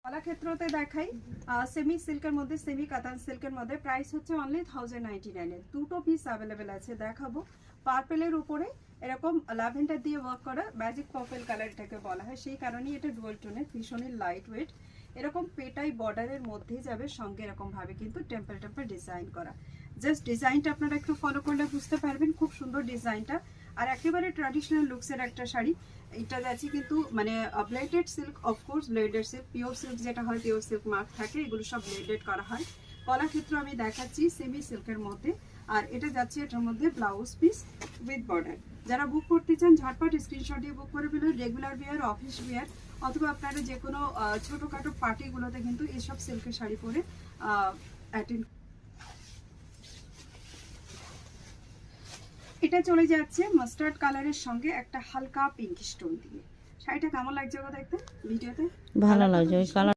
গলা ক্ষেত্রতে দেখাই সেমি সিল্কের মধ্যে, সেমি কাতান সিল্কের মধ্যে প্রাইস হচ্ছে অনলি 1099 এর। দুটো পিস অ্যাভেলেবেল আছে, দেখাবো। পার্পেলের উপরে এরকম ল্যাভেন্ডার দিয়ে ওয়ার্ক করা, ম্যাজিক পার্পল কালার এটাকে বলা হয়, সেই কারণেই এটা ডুয়াল টোনের, ভীষণই লাইট ওয়েট। এরকম পেটাই বর্ডারের মধ্যেই যাবে, সঙ্গে এরকম ভাবে কিন্তু টেম্পল টেম্পল ডিজাইন করা। জাস্ট ডিজাইনটা আপনারা একটু ফলো করলে বুঝতে পারবেন, খুব সুন্দর ডিজাইনটা। আর একেবারে ট্র্যাডিশনাল লুকসের একটা শাড়ি। এটা যাচ্ছে কিন্তু মানে bladed silk, of course bladed silk, pure silk যেটা হয়, পিওর সিল্ক মার্ক থাকে, এগুলো সব ব্লেডেড করা হয়। গলার ক্ষেত্রে আমি দেখাচ্ছি সেমি সিল্কের মধ্যে, আর এটা যাচ্ছে এটার মধ্যে ব্লাউজ পিস উইথ বর্ডার। যারা বুক করতে চান ঝটপট স্ক্রিনশট দিয়ে বুক করে ফেলুন। রেগুলার ওয়্যার, অফিস ওয়্যার, অথবা আপনারা যে কোনো ছোটোখাটো পার্টিগুলোতে কিন্তু এসব সিল্কের শাড়ি পরে অ্যাটেন্ড। এটা চলে যাচ্ছে মাস্টার্ড কালারের সঙ্গে একটা হালকা পিঙ্ক স্টোন দিয়ে। শাড়িটা কেমন লাগছে গো দেখতে ভিডিওতে? ভালো লাগছে ওই কালার।